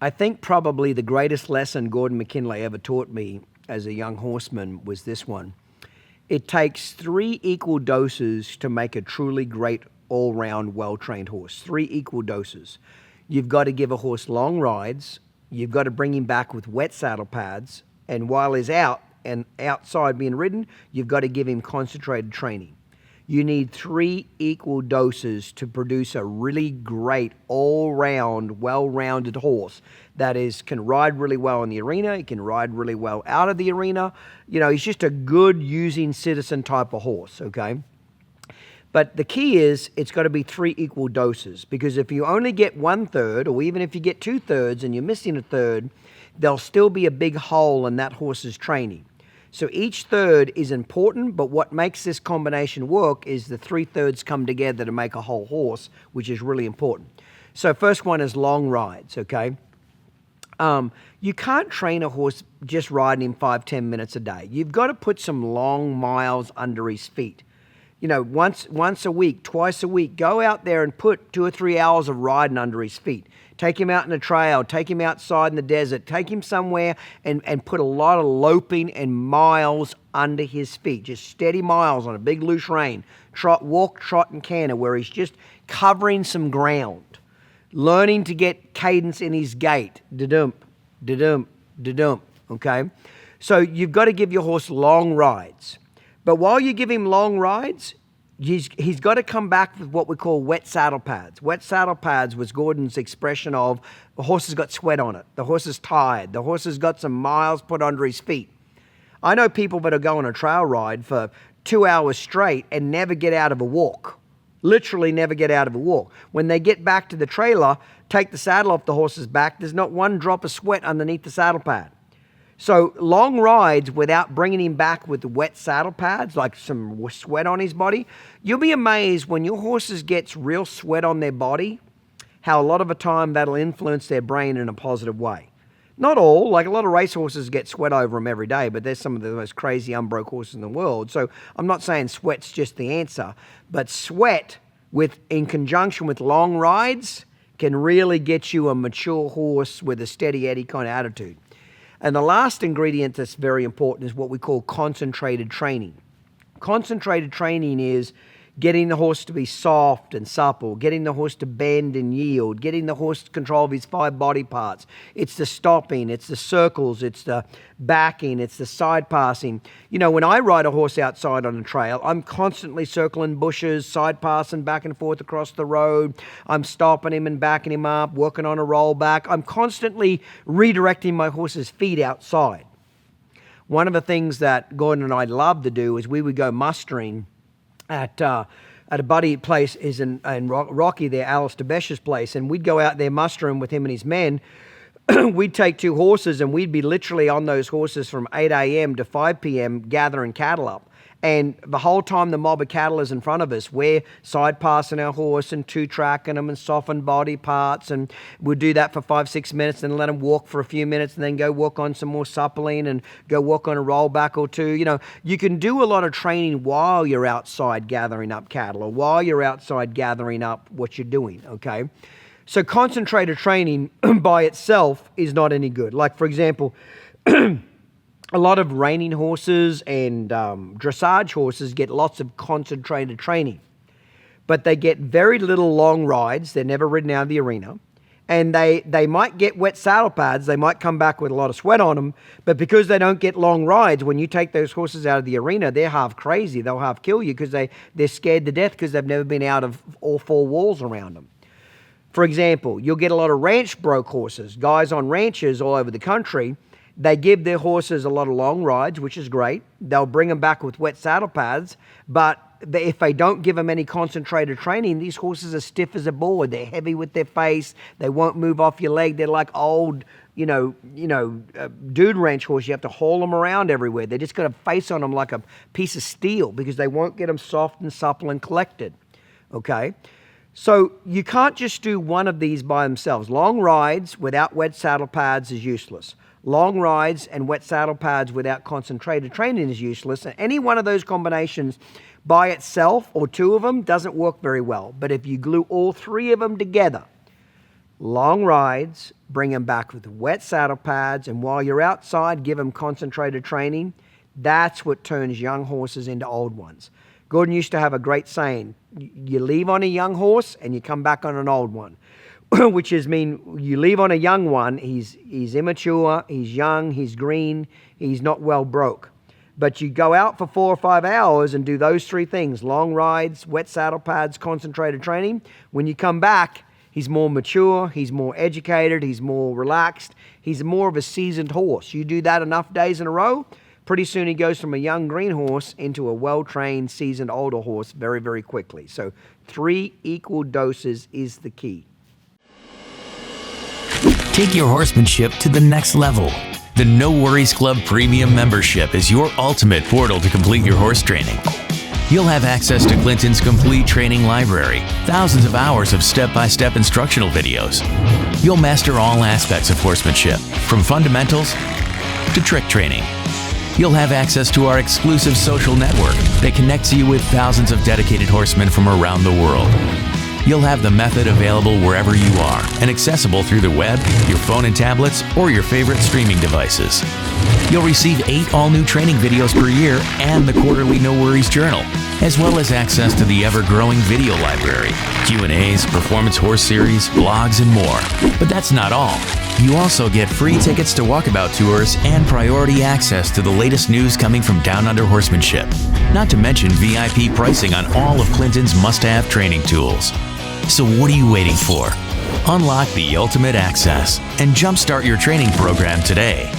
I think probably the greatest lesson Gordon McKinlay ever taught me as a young horseman was this one. It takes 3 equal doses to make a truly great all-round well-trained horse. 3 equal doses. You've got to give a horse long rides. You've got to bring him back with wet saddle pads. And while he's out and outside being ridden, you've got to give him concentrated training. You need 3 equal doses to produce a really great, all-round, well-rounded horse that can ride really well in the arena. He can ride really well out of the arena. You know, he's just a good using citizen type of horse, okay? But the key is it's got to be 3 equal doses, because if you only get 1/3, or even if you get 2/3 and you're missing a third, there'll still be a big hole in that horse's training. So each third is important, but what makes this combination work is the 3/3 come together to make a whole horse, which is really important. So first one is long rides, okay? You can't train a horse just riding him 5-10 minutes a day. You've got to put some long miles under his feet. You know, once a week, twice a week, go out there and put 2 or 3 hours of riding under his feet. Take him out in the trail, take him outside in the desert, take him somewhere and put a lot of loping and miles under his feet. Just steady miles on a big loose rein. Walk, trot, and canter, where he's just covering some ground. Learning to get cadence in his gait. Da-dump, da-dump, da-dump, okay? So you've got to give your horse long rides. But while you give him long rides, he's got to come back with what we call wet saddle pads. Wet saddle pads was Gordon's expression of the horse has got sweat on it. The horse is tired. The horse has got some miles put under his feet. I know people that are going on a trail ride for 2 hours straight and never get out of a walk. Literally never get out of a walk. When they get back to the trailer, take the saddle off the horse's back, there's not one drop of sweat underneath the saddle pad. So long rides without bringing him back with the wet saddle pads, like some sweat on his body, you'll be amazed when your horses gets real sweat on their body, how a lot of the time that'll influence their brain in a positive way. Not all, like a lot of race horses get sweat over them every day, but there's some of the most crazy unbroke horses in the world. So I'm not saying sweat's just the answer, but sweat in conjunction with long rides can really get you a mature horse with a steady Eddie kind of attitude. And the last ingredient that's very important is what we call concentrated training. Concentrated training is getting the horse to be soft and supple, getting the horse to bend and yield, getting the horse to control of his 5 body parts. It's the stopping, it's the circles, it's the backing, it's the side passing. You know, when I ride a horse outside on a trail, I'm constantly circling bushes, side passing back and forth across the road. I'm stopping him and backing him up, working on a roll back. I'm constantly redirecting my horse's feet outside. One of the things that Gordon and I love to do is we would go mustering at a buddy place is in Rocky there, Alistair Besh's place, and we'd go out there mustering with him and his men. We'd take 2 horses and we'd be literally on those horses from 8 a.m. to 5 p.m. gathering cattle up. And the whole time the mob of cattle is in front of us, we're side passing our horse and 2-tracking them and soften body parts. And we'd do that for 5-6 minutes and let them walk for a few minutes and then go walk on some more suppling and go walk on a rollback or 2. You know, you can do a lot of training while you're outside gathering up cattle or while you're outside gathering up what you're doing, okay? So concentrated training by itself is not any good. Like, for example, a lot of reining horses and dressage horses get lots of concentrated training, but they get very little long rides. They're never ridden out of the arena, and they might get wet saddle pads. They might come back with a lot of sweat on them, but because they don't get long rides, when you take those horses out of the arena, they're half crazy. They'll half kill you because they're scared to death because they've never been out of all 4 walls around them. For example, you'll get a lot of ranch broke horses, guys on ranches all over the country. They give their horses a lot of long rides, which is great. They'll bring them back with wet saddle pads, but if they don't give them any concentrated training, these horses are stiff as a board. They're heavy with their face. They won't move off your leg. They're like old, dude ranch horse. You have to haul them around everywhere. They just got a face on them like a piece of steel because they won't get them soft and supple and collected, okay? So you can't just do one of these by themselves. Long rides without wet saddle pads is useless. Long rides and wet saddle pads without concentrated training is useless. And any one of those combinations by itself or 2 of them doesn't work very well. But if you glue all 3 of them together, long rides, bring them back with wet saddle pads, and while you're outside, give them concentrated training. That's what turns young horses into old ones. Gordon used to have a great saying, you leave on a young horse and you come back on an old one, which is mean you leave on a young one, he's immature, he's young, he's green, he's not well broke. But you go out for 4 or 5 hours and do those 3 things, long rides, wet saddle pads, concentrated training. When you come back, he's more mature, he's more educated, he's more relaxed, he's more of a seasoned horse. You do that enough days in a row, pretty soon he goes from a young green horse into a well-trained, seasoned older horse very, very quickly. So 3 equal doses is the key. Take your horsemanship to the next level. The No Worries Club Premium membership is your ultimate portal to complete your horse training. You'll have access to Clinton's complete training library, thousands of hours of step-by-step instructional videos. You'll master all aspects of horsemanship, from fundamentals to trick training. You'll have access to our exclusive social network that connects you with thousands of dedicated horsemen from around the world. You'll have the method available wherever you are and accessible through the web, your phone and tablets, or your favorite streaming devices. You'll receive 8 all-new training videos per year and the quarterly No Worries Journal, as well as access to the ever-growing video library, Q&As, performance horse series, blogs, and more. But that's not all. You also get free tickets to walkabout tours and priority access to the latest news coming from Downunder Horsemanship, not to mention VIP pricing on all of Clinton's must-have training tools. So what are you waiting for? Unlock the ultimate access and jumpstart your training program today.